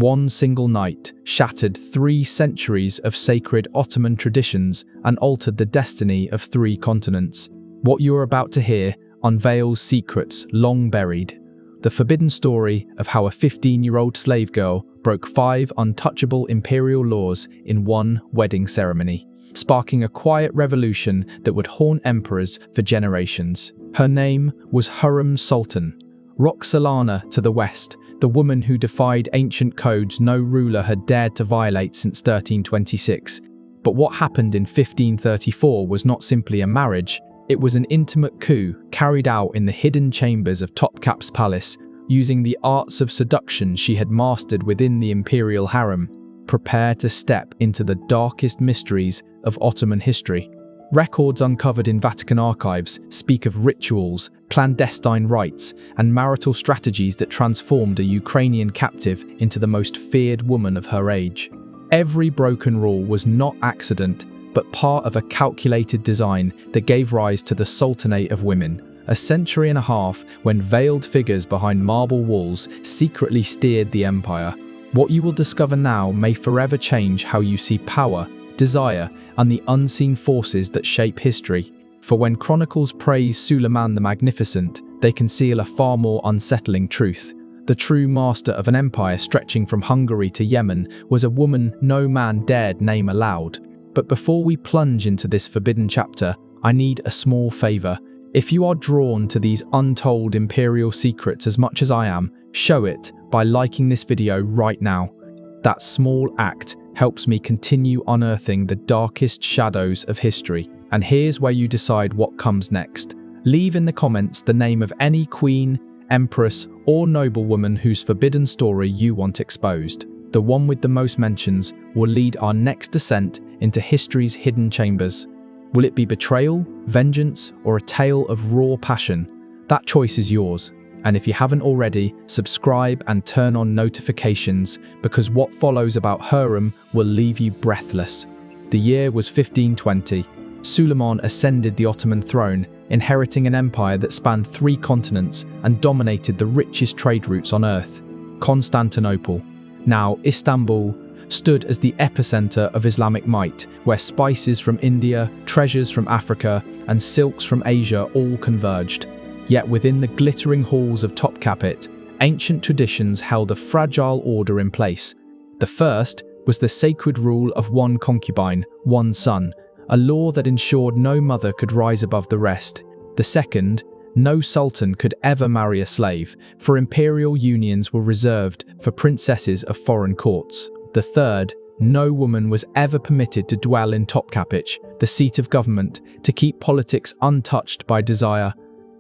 One single night shattered 3 centuries of sacred Ottoman traditions and altered the destiny of 3 continents. What you're about to hear unveils secrets long buried. The forbidden story of how a 15-year-old slave girl broke 5 untouchable imperial laws in one wedding ceremony, sparking a quiet revolution that would haunt emperors for generations. Her name was Hurrem Sultan, Roxolana to the west, the woman who defied ancient codes no ruler had dared to violate since 1326. But what happened in 1534 was not simply a marriage, it was an intimate coup carried out in the hidden chambers of Topkap's palace, using the arts of seduction she had mastered within the imperial harem. Prepare to step into the darkest mysteries of Ottoman history. Records uncovered in Vatican archives speak of rituals, clandestine rites, and marital strategies that transformed a Ukrainian captive into the most feared woman of her age. Every broken rule was not accident, but part of a calculated design that gave rise to the Sultanate of Women, a century and a half when veiled figures behind marble walls secretly steered the empire. What you will discover now may forever change how you see power, desire, and the unseen forces that shape history. For when chronicles praise Suleiman the Magnificent, they conceal a far more unsettling truth. The true master of an empire stretching from Hungary to Yemen was a woman no man dared name aloud. But before we plunge into this forbidden chapter, I need a small favor. If you are drawn to these untold imperial secrets as much as I am, show it by liking this video right now. That small act helps me continue unearthing the darkest shadows of history. And here's where you decide what comes next. Leave in the comments the name of any queen, empress, or noblewoman whose forbidden story you want exposed. The one with the most mentions will lead our next descent into history's hidden chambers. Will it be betrayal, vengeance, or a tale of raw passion? That choice is yours. And if you haven't already, subscribe and turn on notifications, because what follows about Hurrem will leave you breathless. The year was 1520. Suleiman ascended the Ottoman throne, inheriting an empire that spanned 3 continents and dominated the richest trade routes on earth. Constantinople, now Istanbul, stood as the epicenter of Islamic might, where spices from India, treasures from Africa, and silks from Asia all converged. Yet within the glittering halls of Topkapi, ancient traditions held a fragile order in place. The first was the sacred rule of one concubine, one son, a law that ensured no mother could rise above the rest. The second, no sultan could ever marry a slave, for imperial unions were reserved for princesses of foreign courts. The third, no woman was ever permitted to dwell in Topkapi, the seat of government, to keep politics untouched by desire.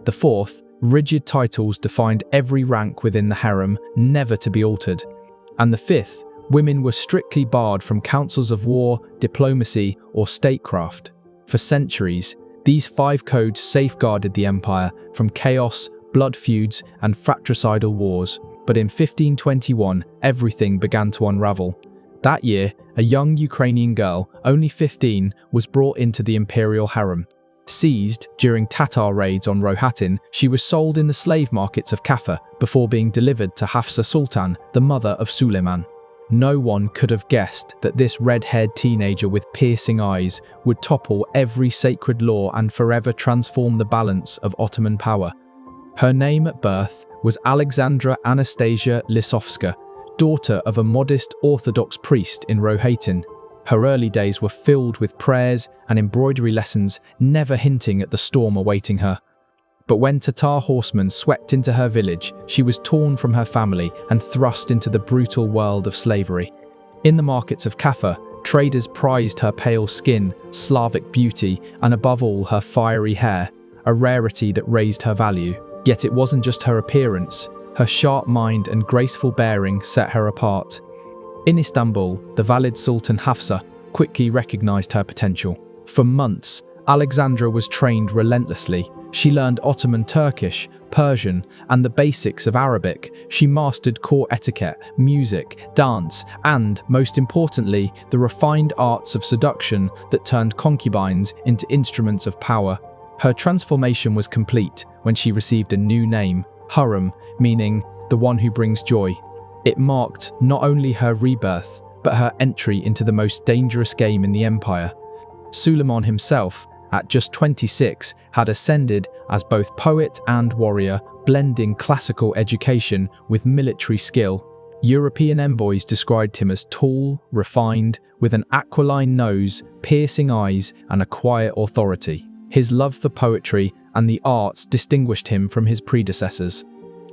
The fourth, rigid titles defined every rank within the harem, never to be altered. And the fifth, women were strictly barred from councils of war, diplomacy, or statecraft. For centuries, these 5 codes safeguarded the empire from chaos, blood feuds, and fratricidal wars. But in 1521, everything began to unravel. That year, a young Ukrainian girl, only 15, was brought into the imperial harem. Seized during Tatar raids on Rohatyn, she was sold in the slave markets of Kaffa before being delivered to Hafsa Sultan, the mother of Suleiman. No one could have guessed that this red-haired teenager with piercing eyes would topple every sacred law and forever transform the balance of Ottoman power. Her name at birth was Alexandra Anastasia Lisovska, daughter of a modest Orthodox priest in Rohatyn. Her early days were filled with prayers and embroidery lessons, never hinting at the storm awaiting her. But when Tatar horsemen swept into her village, she was torn from her family and thrust into the brutal world of slavery. In the markets of Kaffa, traders prized her pale skin, Slavic beauty, and above all her fiery hair, a rarity that raised her value. Yet it wasn't just her appearance. Her sharp mind and graceful bearing set her apart. In Istanbul, the Valid Sultan Hafsa quickly recognized her potential. For months, Alexandra was trained relentlessly. She learned Ottoman Turkish, Persian, and the basics of Arabic. She mastered court etiquette, music, dance, and, most importantly, the refined arts of seduction that turned concubines into instruments of power. Her transformation was complete when she received a new name, Hurrem, meaning the one who brings joy. It marked not only her rebirth, but her entry into the most dangerous game in the empire. Suleiman himself, at just 26, had ascended as both poet and warrior, blending classical education with military skill. European envoys described him as tall, refined, with an aquiline nose, piercing eyes, and a quiet authority. His love for poetry and the arts distinguished him from his predecessors.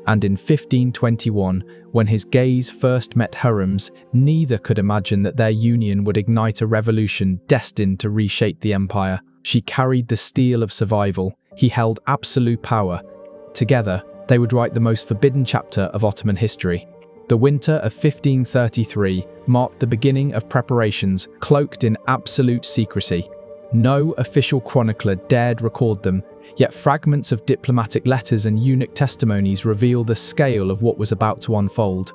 And in 1521, when his gaze first met Hurrem's, neither could imagine that their union would ignite a revolution destined to reshape the empire. She carried the steel of survival, he held absolute power. Together, they would write the most forbidden chapter of Ottoman history. The winter of 1533 marked the beginning of preparations cloaked in absolute secrecy. No official chronicler dared record them, yet fragments of diplomatic letters and eunuch testimonies reveal the scale of what was about to unfold.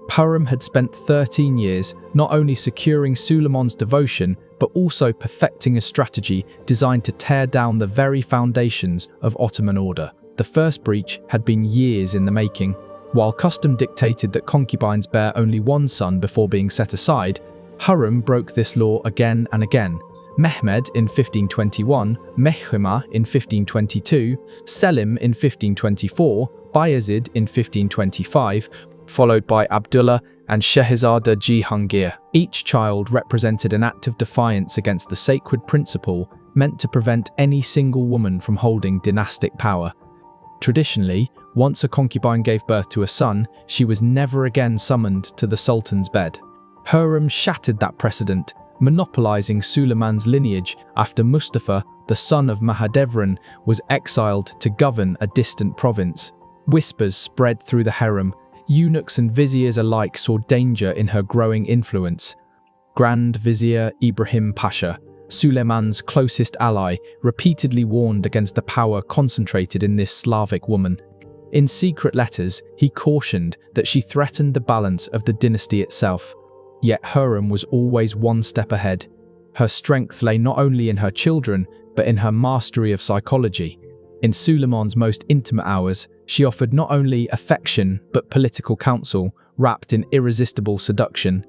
Hurrem had spent 13 years not only securing Suleiman's devotion, but also perfecting a strategy designed to tear down the very foundations of Ottoman order. The first breach had been years in the making. While custom dictated that concubines bear only one son before being set aside, Hurrem broke this law again and again. Mehmed in 1521, Mehmed in 1522, Selim in 1524, Bayezid in 1525, followed by Abdullah and Shehzada Jihangir. Each child represented an act of defiance against the sacred principle meant to prevent any single woman from holding dynastic power. Traditionally, once a concubine gave birth to a son, she was never again summoned to the Sultan's bed. Hurrem shattered that precedent, monopolizing Suleiman's lineage after Mustafa, the son of Mahadevran, was exiled to govern a distant province. Whispers spread through the harem. Eunuchs and viziers alike saw danger in her growing influence. Grand Vizier Ibrahim Pasha, Suleiman's closest ally, repeatedly warned against the power concentrated in this Slavic woman. In secret letters, he cautioned that she threatened the balance of the dynasty itself. Yet Hurrem was always one step ahead. Her strength lay not only in her children, but in her mastery of psychology. In Suleiman's most intimate hours, she offered not only affection, but political counsel, wrapped in irresistible seduction.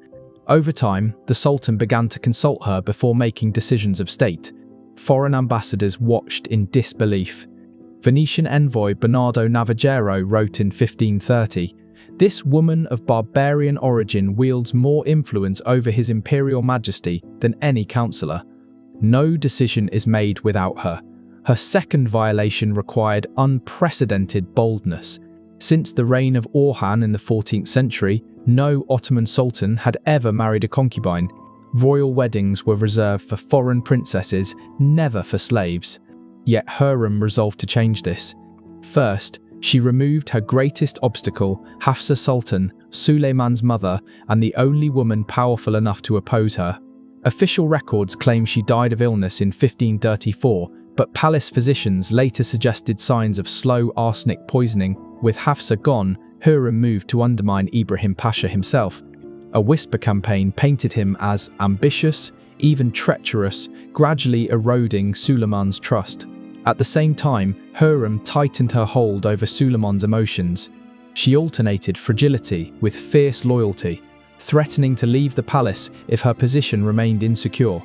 Over time, the Sultan began to consult her before making decisions of state. Foreign ambassadors watched in disbelief. Venetian envoy Bernardo Navagero wrote in 1530, "This woman of barbarian origin wields more influence over His Imperial Majesty than any councillor. No decision is made without her." Her second violation required unprecedented boldness. Since the reign of Orhan in the 14th century, no Ottoman Sultan had ever married a concubine. Royal weddings were reserved for foreign princesses, never for slaves. Yet Hurrem resolved to change this. First, she removed her greatest obstacle, Hafsa Sultan, Suleiman's mother, and the only woman powerful enough to oppose her. Official records claim she died of illness in 1534, but palace physicians later suggested signs of slow arsenic poisoning. With Hafsa gone, Hurrem moved to undermine Ibrahim Pasha himself. A whisper campaign painted him as ambitious, even treacherous, gradually eroding Suleiman's trust. At the same time, Hurrem tightened her hold over Suleiman's emotions. She alternated fragility with fierce loyalty, threatening to leave the palace if her position remained insecure.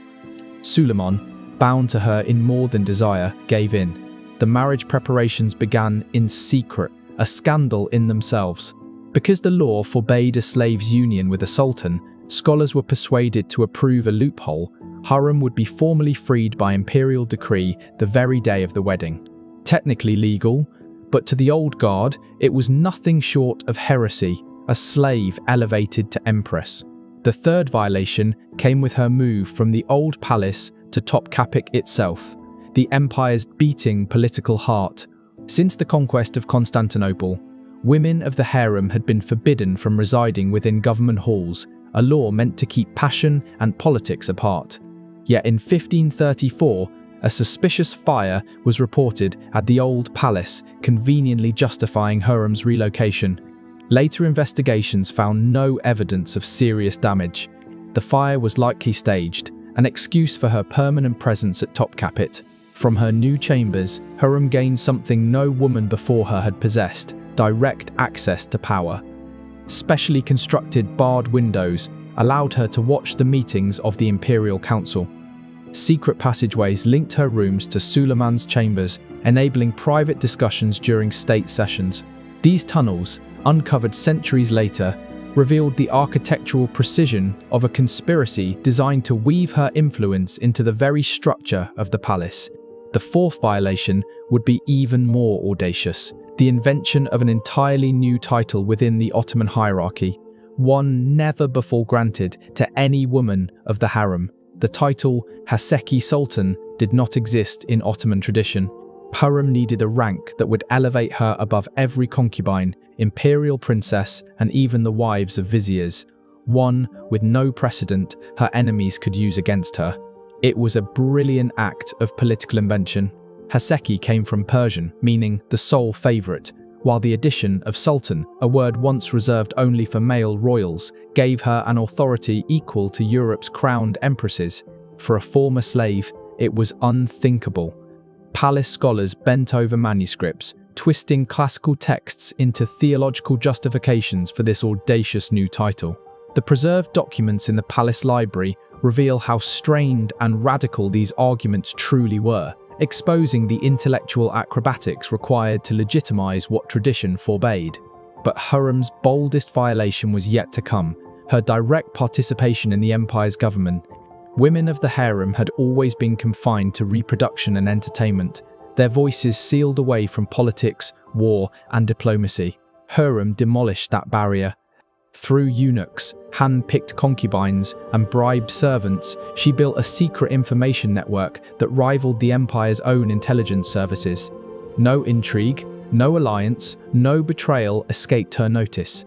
Suleiman, bound to her in more than desire, gave in. The marriage preparations began in secret, a scandal in themselves. Because the law forbade a slave's union with a sultan, scholars were persuaded to approve a loophole. Hurrem would be formally freed by imperial decree the very day of the wedding. Technically legal, but to the old guard, it was nothing short of heresy, a slave elevated to empress. The third violation came with her move from the old palace to Topkapi itself, the empire's beating political heart. Since the conquest of Constantinople, women of the harem had been forbidden from residing within government halls, a law meant to keep passion and politics apart. Yet in 1534, a suspicious fire was reported at the old palace, conveniently justifying Hurrem's relocation. Later investigations found no evidence of serious damage. The fire was likely staged, an excuse for her permanent presence at Topkapi. From her new chambers, Hurrem gained something no woman before her had possessed: direct access to power. Specially constructed barred windows allowed her to watch the meetings of the Imperial Council. Secret passageways linked her rooms to Suleiman's chambers, enabling private discussions during state sessions. These tunnels, uncovered centuries later, revealed the architectural precision of a conspiracy designed to weave her influence into the very structure of the palace. The fourth violation would be even more audacious: the invention of an entirely new title within the Ottoman hierarchy, one never before granted to any woman of the harem. The title Hurrem Sultan did not exist in Ottoman tradition. Hurrem needed a rank that would elevate her above every concubine, imperial princess, and even the wives of viziers, one with no precedent her enemies could use against her. It was a brilliant act of political invention. Hurrem came from Persian, meaning the sole favourite, while the addition of Sultan, a word once reserved only for male royals, gave her an authority equal to Europe's crowned empresses. For a former slave, it was unthinkable. Palace scholars bent over manuscripts, twisting classical texts into theological justifications for this audacious new title. The preserved documents in the palace library reveal how strained and radical these arguments truly were, exposing the intellectual acrobatics required to legitimize what tradition forbade. But Hurrem's boldest violation was yet to come: her direct participation in the empire's government. Women of the harem had always been confined to reproduction and entertainment, their voices sealed away from politics, war, and diplomacy. Hurrem demolished that barrier. Through eunuchs, hand-picked concubines, and bribed servants, she built a secret information network that rivaled the empire's own intelligence services. No intrigue, no alliance, no betrayal escaped her notice.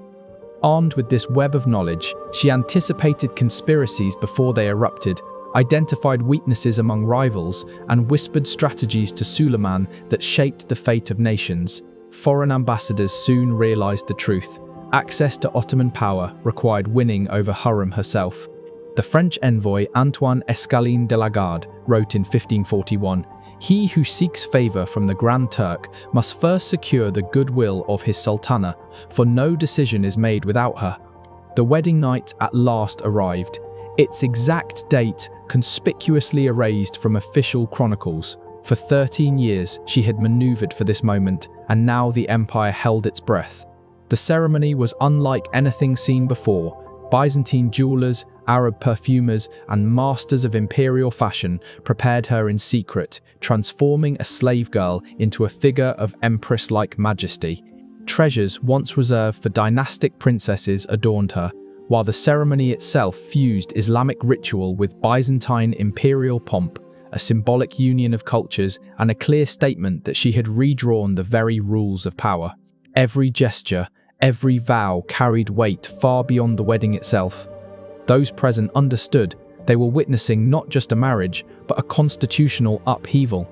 Armed with this web of knowledge, she anticipated conspiracies before they erupted, identified weaknesses among rivals, and whispered strategies to Suleiman that shaped the fate of nations. Foreign ambassadors soon realized the truth. Access to Ottoman power required winning over Hurrem herself. The French envoy Antoine Escalin de la Garde wrote in 1541, "He who seeks favor from the Grand Turk must first secure the goodwill of his sultana, for no decision is made without her." The wedding night at last arrived, its exact date conspicuously erased from official chronicles. For 13 years she had maneuvered for this moment, and now the empire held its breath. The ceremony was unlike anything seen before. Byzantine jewelers, Arab perfumers, and masters of imperial fashion prepared her in secret, transforming a slave girl into a figure of empress-like majesty. Treasures once reserved for dynastic princesses adorned her, while the ceremony itself fused Islamic ritual with Byzantine imperial pomp, a symbolic union of cultures and a clear statement that she had redrawn the very rules of power. Every gesture, every vow carried weight far beyond the wedding itself. Those present understood they were witnessing not just a marriage, but a constitutional upheaval.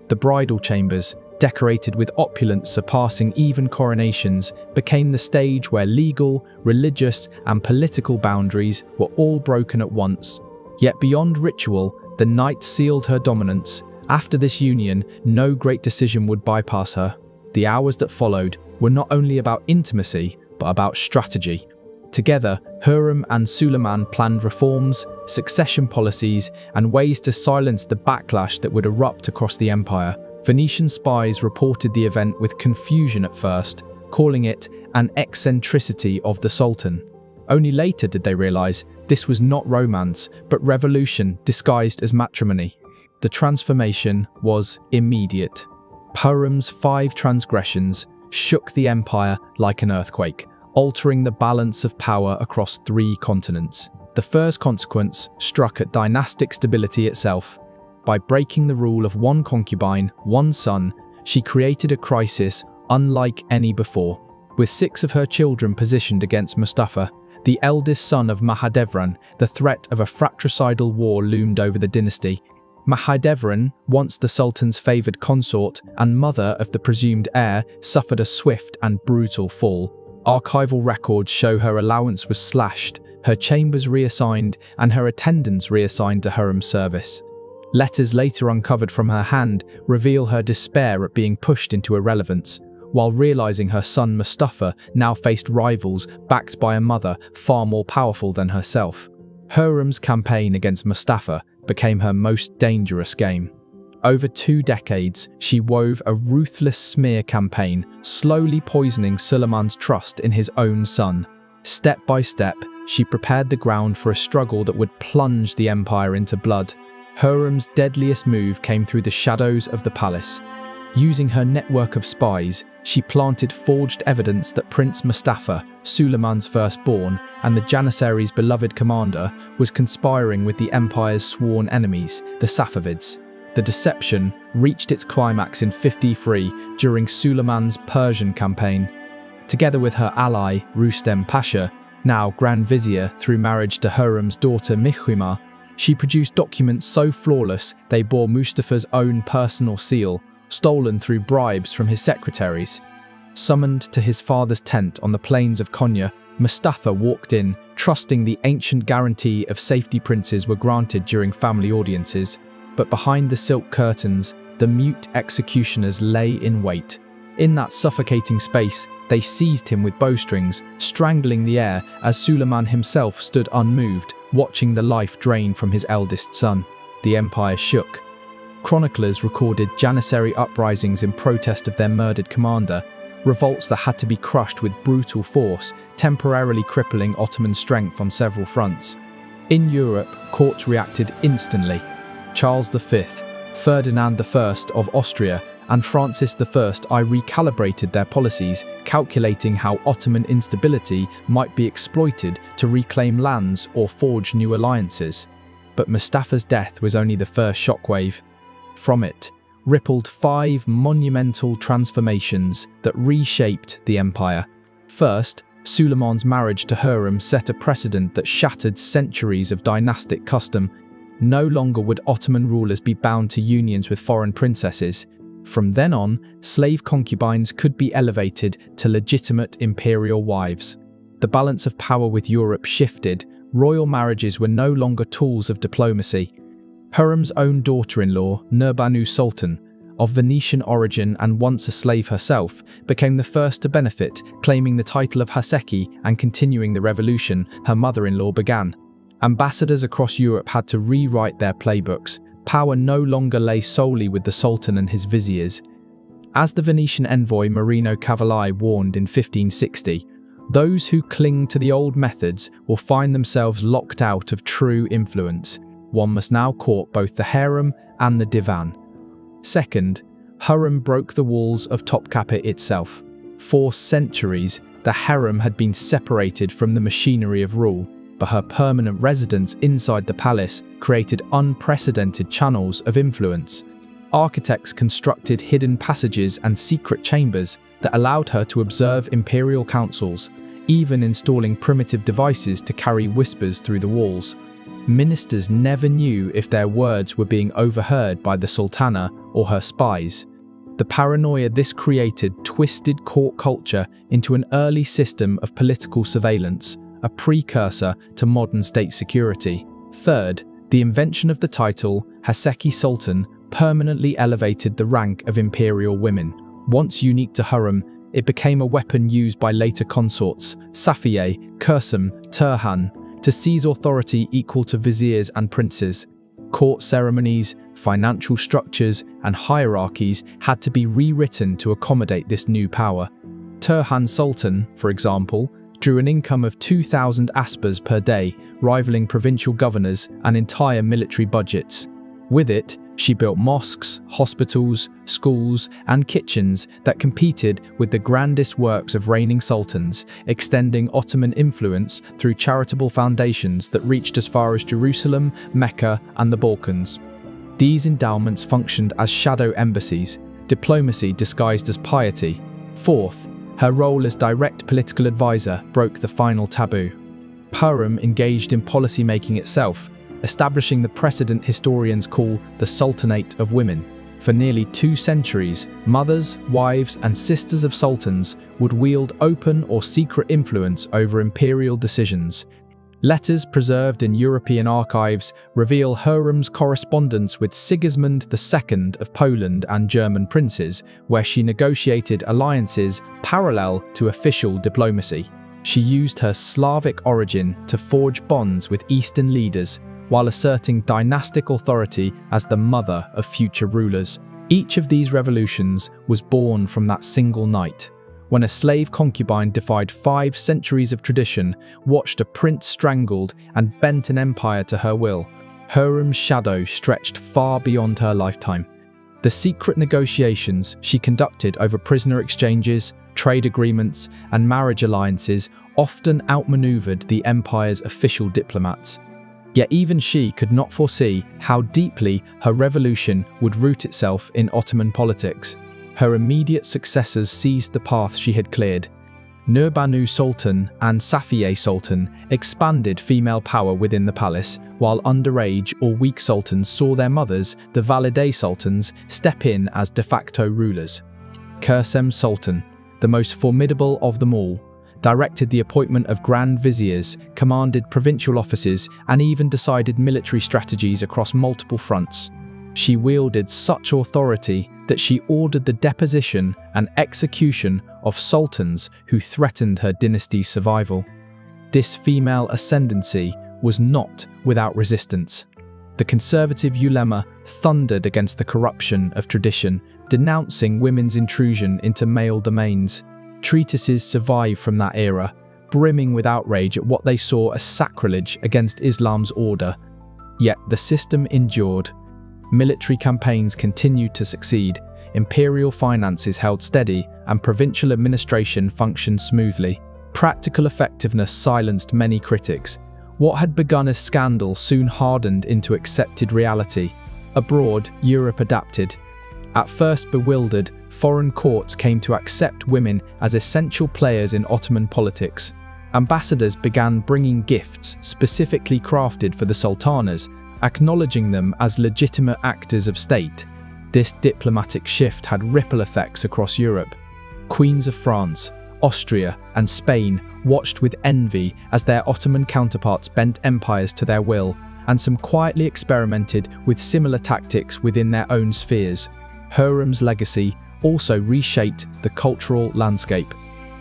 The bridal chambers, decorated with opulence surpassing even coronations, became the stage where legal, religious, and political boundaries were all broken at once. Yet beyond ritual, the night sealed her dominance. After this union, no great decision would bypass her. The hours that followed were not only about intimacy, but about strategy. Together, Hurrem and Suleiman planned reforms, succession policies, and ways to silence the backlash that would erupt across the empire. Venetian spies reported the event with confusion at first, calling it an eccentricity of the Sultan. Only later did they realize this was not romance, but revolution disguised as matrimony. The transformation was immediate. Hurrem's 5 transgressions shook the empire like an earthquake, altering the balance of power across 3 continents. The first consequence struck at dynastic stability itself. By breaking the rule of 1 concubine, 1 son, she created a crisis unlike any before. With 6 of her children positioned against Mustafa, the eldest son of Mahidevran, the threat of a fratricidal war loomed over the dynasty. Mahidevran, once the Sultan's favoured consort and mother of the presumed heir, suffered a swift and brutal fall. Archival records show her allowance was slashed, her chambers reassigned, and her attendants reassigned to Hurrem's service. Letters later uncovered from her hand reveal her despair at being pushed into irrelevance. while realizing her son Mustafa now faced rivals backed by a mother far more powerful than herself. Hurrem's campaign against Mustafa became her most dangerous game. Over 2 decades, she wove a ruthless smear campaign, slowly poisoning Suleiman's trust in his own son. Step by step, she prepared the ground for a struggle that would plunge the empire into blood. Hurrem's deadliest move came through the shadows of the palace. Using her network of spies, she planted forged evidence that Prince Mustafa, Suleiman's firstborn, and the Janissaries' beloved commander, was conspiring with the empire's sworn enemies, the Safavids. The deception reached its climax in 53 during Suleiman's Persian campaign. Together with her ally, Rustem Pasha, now Grand Vizier through marriage to Hurrem's daughter Mihrimah, she produced documents so flawless they bore Mustafa's own personal seal, stolen through bribes from his secretaries. Summoned to his father's tent on the plains of Konya, Mustafa walked in, trusting the ancient guarantee of safety princes were granted during family audiences. But behind the silk curtains, the mute executioners lay in wait. In that suffocating space, they seized him with bowstrings, strangling the air as Suleiman himself stood unmoved, watching the life drain from his eldest son. The empire shook. Chroniclers recorded Janissary uprisings in protest of their murdered commander, revolts that had to be crushed with brutal force, temporarily crippling Ottoman strength on several fronts. In Europe, courts reacted instantly. Charles V, Ferdinand I of Austria, and Francis I recalibrated their policies, calculating how Ottoman instability might be exploited to reclaim lands or forge new alliances. But Mustafa's death was only the first shockwave. From it rippled 5 monumental transformations that reshaped the empire. First, Suleiman's marriage to Hurrem set a precedent that shattered centuries of dynastic custom. No longer would Ottoman rulers be bound to unions with foreign princesses. From then on, slave concubines could be elevated to legitimate imperial wives. The balance of power with Europe shifted. Royal marriages were no longer tools of diplomacy. Hurrem's own daughter-in-law, Nurbanu Sultan, of Venetian origin and once a slave herself, became the first to benefit, claiming the title of Haseki and continuing the revolution her mother-in-law began. Ambassadors across Europe had to rewrite their playbooks. Power no longer lay solely with the Sultan and his viziers. As the Venetian envoy Marino Cavalli warned in 1560, those who cling to the old methods will find themselves locked out of true influence. One must now court both the harem and the divan. Second, Hurrem broke the walls of Topkapi itself. For centuries, the harem had been separated from the machinery of rule, but her permanent residence inside the palace created unprecedented channels of influence. Architects constructed hidden passages and secret chambers that allowed her to observe imperial councils, even installing primitive devices to carry whispers through the walls. Ministers never knew if their words were being overheard by the Sultana or her spies. The paranoia this created twisted court culture into an early system of political surveillance, a precursor to modern state security. Third, the invention of the title Haseki Sultan permanently elevated the rank of imperial women. Once unique to Hurrem, it became a weapon used by later consorts, Safiye, Kursum, Turhan, to seize authority equal to viziers and princes. Court ceremonies, financial structures, and hierarchies had to be rewritten to accommodate this new power. Turhan Sultan, for example, drew an income of 2,000 aspas per day, rivaling provincial governors and entire military budgets. With it, she built mosques, hospitals, schools, and kitchens that competed with the grandest works of reigning sultans, extending Ottoman influence through charitable foundations that reached as far as Jerusalem, Mecca, and the Balkans. These endowments functioned as shadow embassies, diplomacy disguised as piety. Fourth, her role as direct political advisor broke the final taboo. Hurrem engaged in policy-making itself, establishing the precedent historians call the Sultanate of Women. For nearly 2 centuries, mothers, wives, and sisters of sultans would wield open or secret influence over imperial decisions. Letters preserved in European archives reveal Hurrem's correspondence with Sigismund II of Poland and German princes, where she negotiated alliances parallel to official diplomacy. She used her Slavic origin to forge bonds with Eastern leaders, while asserting dynastic authority as the mother of future rulers. Each of these revolutions was born from that single night, when a slave concubine defied 5 centuries of tradition, watched a prince strangled, and bent an empire to her will. Hurrem's shadow stretched far beyond her lifetime. The secret negotiations she conducted over prisoner exchanges, trade agreements, and marriage alliances often outmaneuvered the empire's official diplomats. Yet even she could not foresee how deeply her revolution would root itself in Ottoman politics. Her immediate successors seized the path she had cleared. Nurbanu Sultan and Safiye Sultan expanded female power within the palace, while underage or weak sultans saw their mothers, the Valide Sultans, step in as de facto rulers. Hurrem Sultan, the most formidable of them all, directed the appointment of grand viziers, commanded provincial offices, and even decided military strategies across multiple fronts. She wielded such authority that she ordered the deposition and execution of sultans who threatened her dynasty's survival. This female ascendancy was not without resistance. The conservative ulema thundered against the corruption of tradition, denouncing women's intrusion into male domains. Treatises survive from that era, brimming with outrage at what they saw as sacrilege against Islam's order. Yet the system endured. Military campaigns continued to succeed, imperial finances held steady, and provincial administration functioned smoothly. Practical effectiveness silenced many critics. What had begun as scandal soon hardened into accepted reality. Abroad, Europe adapted. At first bewildered, foreign courts came to accept women as essential players in Ottoman politics. Ambassadors began bringing gifts specifically crafted for the sultanas, acknowledging them as legitimate actors of state. This diplomatic shift had ripple effects across Europe. Queens of France, Austria, and Spain watched with envy as their Ottoman counterparts bent empires to their will, and some quietly experimented with similar tactics within their own spheres. Hurrem's legacy also reshaped the cultural landscape.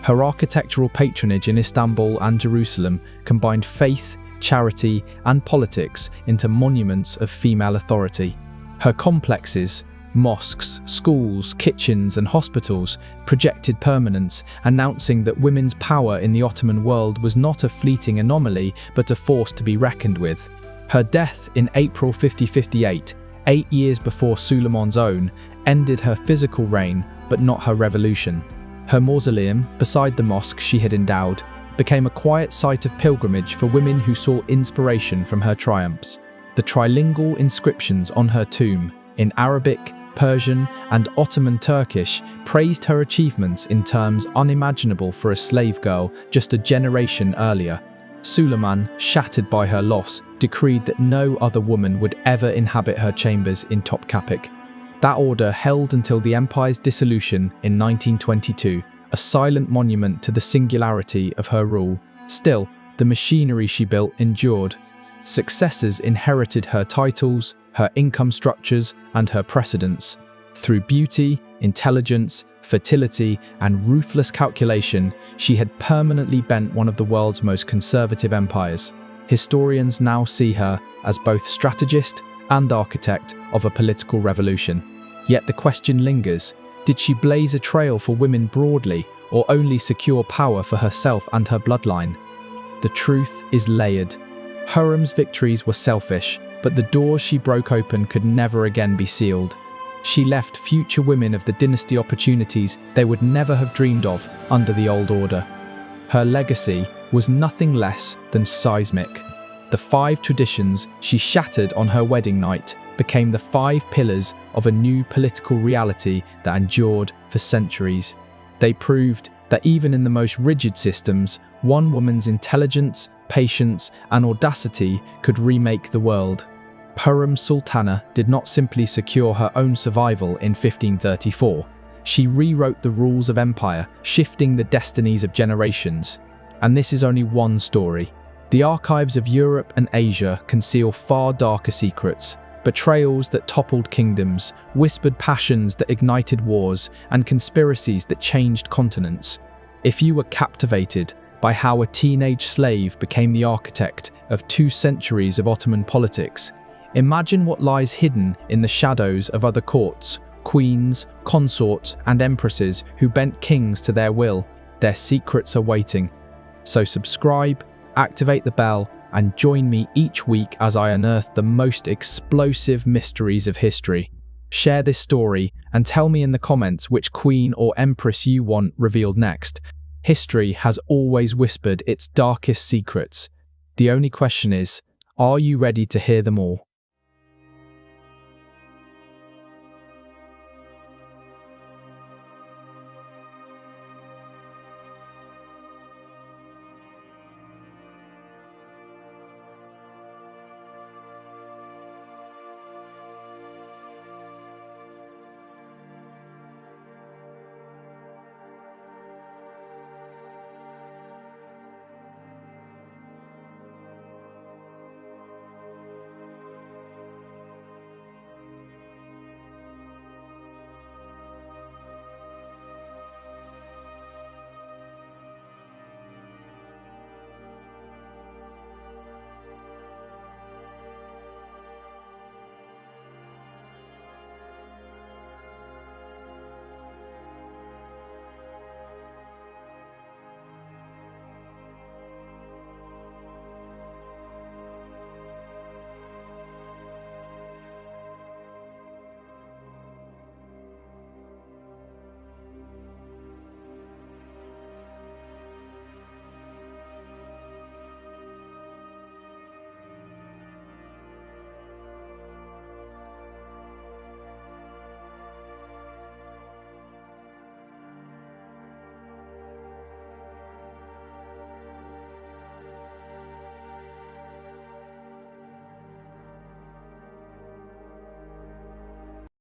Her architectural patronage in Istanbul and Jerusalem combined faith, charity, and politics into monuments of female authority. Her complexes, mosques, schools, kitchens, and hospitals projected permanence, announcing that women's power in the Ottoman world was not a fleeting anomaly, but a force to be reckoned with. Her death in April 5058, 8 years before Suleiman's own, ended her physical reign, but not her revolution. Her mausoleum, beside the mosque she had endowed, became a quiet site of pilgrimage for women who saw inspiration from her triumphs. The trilingual inscriptions on her tomb, in Arabic, Persian, and Ottoman Turkish, praised her achievements in terms unimaginable for a slave girl just a generation earlier. Suleiman, shattered by her loss, decreed that no other woman would ever inhabit her chambers in Topkapi. That order held until the empire's dissolution in 1922, a silent monument to the singularity of her rule. Still, the machinery she built endured. Successors inherited her titles, her income structures, and her precedence. Through beauty, intelligence, fertility, and ruthless calculation, she had permanently bent one of the world's most conservative empires. Historians now see her as both strategist and architect of a political revolution. Yet the question lingers, did she blaze a trail for women broadly, or only secure power for herself and her bloodline? The truth is layered. Hurrem's victories were selfish, but the doors she broke open could never again be sealed. She left future women of the dynasty opportunities they would never have dreamed of under the old order. Her legacy was nothing less than seismic. The 5 traditions she shattered on her wedding night became the 5 pillars of a new political reality that endured for centuries. They proved that even in the most rigid systems, one woman's intelligence, patience, and audacity could remake the world. Hurrem Sultana did not simply secure her own survival in 1534. She rewrote the rules of empire, shifting the destinies of generations. And this is only one story. The archives of Europe and Asia conceal far darker secrets, betrayals that toppled kingdoms, whispered passions that ignited wars, and conspiracies that changed continents. If you were captivated by how a teenage slave became the architect of 2 centuries of Ottoman politics, imagine what lies hidden in the shadows of other courts, queens, consorts, and empresses who bent kings to their will. Their secrets are waiting. So subscribe, activate the bell, and join me each week as I unearth the most explosive mysteries of history. Share this story and tell me in the comments which queen or empress you want revealed next. History has always whispered its darkest secrets. The only question is, are you ready to hear them all?